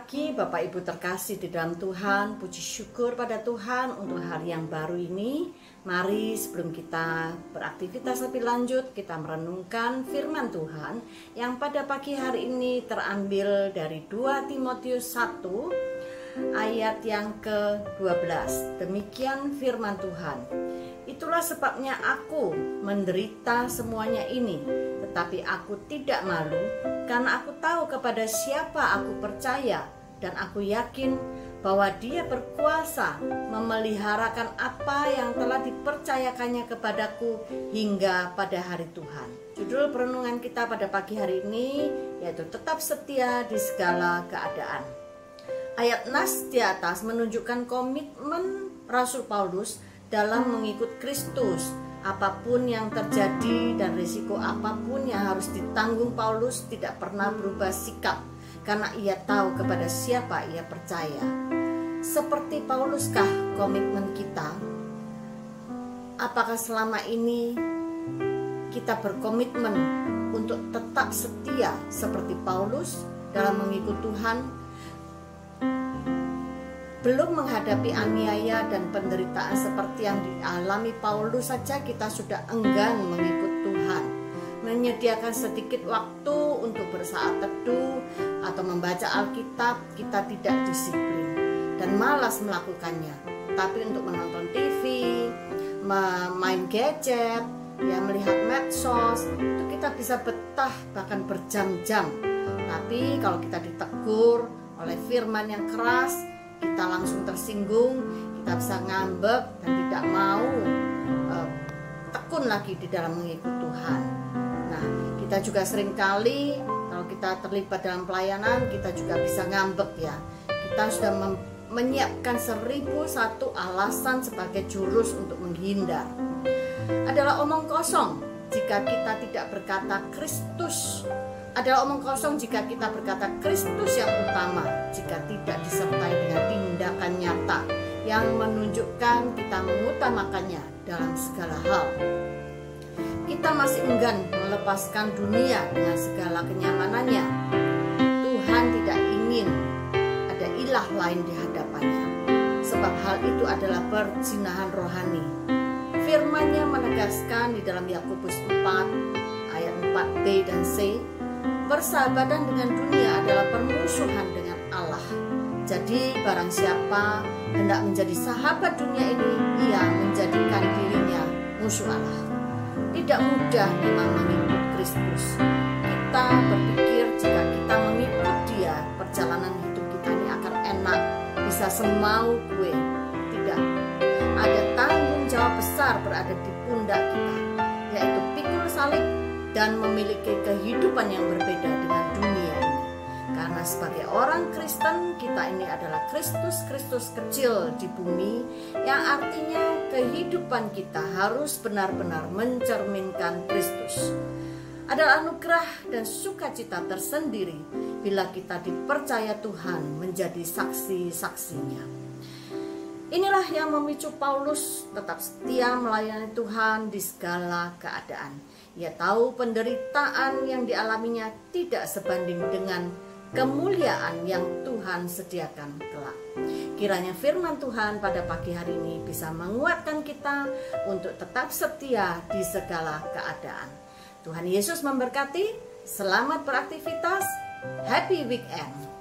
pagi Bapak Ibu terkasih di dalam Tuhan. Puji syukur pada Tuhan untuk hari yang baru ini. Mari sebelum kita beraktivitas lebih lanjut, kita merenungkan firman Tuhan yang pada pagi hari ini terambil dari 2 Timotius 1 ayat yang ke-12. Demikian firman Tuhan. Itulah sebabnya aku menderita semuanya ini, tetapi aku tidak malu, karena aku tahu kepada siapa aku percaya, dan aku yakin bahwa Dia berkuasa memeliharakan apa yang telah dipercayakannya kepadaku hingga pada hari Tuhan. Judul perenungan kita pada pagi hari ini yaitu tetap setia di segala keadaan. Ayat nas di atas menunjukkan komitmen Rasul Paulus dalam mengikut Kristus. Apapun yang terjadi dan risiko apapun yang harus ditanggung, Paulus tidak pernah berubah sikap karena ia tahu kepada siapa ia percaya. Seperti Pauluskah komitmen kita? Apakah selama ini kita berkomitmen untuk tetap setia seperti Paulus dalam mengikut Tuhan? Belum menghadapi aniaya dan penderitaan seperti yang dialami Paulus saja kita sudah enggan mengikut Tuhan. Menyediakan sedikit waktu untuk bersaat teduh atau membaca Alkitab, kita tidak disiplin dan malas melakukannya. Tapi untuk menonton TV, main gadget, ya melihat medsos, itu kita bisa betah bahkan berjam-jam. Tapi kalau kita ditegur oleh firman yang keras, kita langsung tersinggung, kita bisa ngambek dan tidak mau tekun lagi di dalam mengikut Tuhan. Nah, kita juga seringkali kalau kita terlibat dalam pelayanan, kita juga bisa ngambek ya. Kita sudah menyiapkan 1001 alasan sebagai jurus untuk menghindar. Adalah omong kosong jika kita tidak berkata Kristus. Adalah omong kosong jika kita berkata Kristus yang utama, jika tidak disertai dengan tindakan nyata yang menunjukkan kita mengutamakannya dalam segala hal. Kita masih enggan melepaskan dunia dengan segala kenyamanannya. Tuhan tidak ingin ada ilah lain di hadapannya, sebab hal itu adalah perzinahan rohani. Firman-Nya menegaskan di dalam Yakobus 4 ayat 4b dan c, persahabatan dengan dunia adalah permusuhan dengan Allah. Jadi barang siapa hendak menjadi sahabat dunia ini, ia menjadikan dirinya musuh Allah. Tidak mudah memang mengikut Kristus. Kita berpikir jika kita mengikut Dia, perjalanan hidup kita ini akan enak, bisa semau gue. Tidak. Ada tanggung jawab besar berada di pundak kita, yaitu pikul salib dan memiliki kehidupan yang berbeda dengan dunia ini. Karena sebagai orang Kristen, kita ini adalah Kristus kecil di bumi, yang artinya kehidupan kita harus benar-benar mencerminkan Kristus. Adalah anugerah dan sukacita tersendiri bila kita dipercaya Tuhan menjadi saksi-saksinya. Inilah yang memicu Paulus tetap setia melayani Tuhan di segala keadaan. Ia tahu penderitaan yang dialaminya tidak sebanding dengan kemuliaan yang Tuhan sediakan kelak. Kiranya firman Tuhan pada pagi hari ini bisa menguatkan kita untuk tetap setia di segala keadaan. Tuhan Yesus memberkati. Selamat beraktivitas. Happy weekend.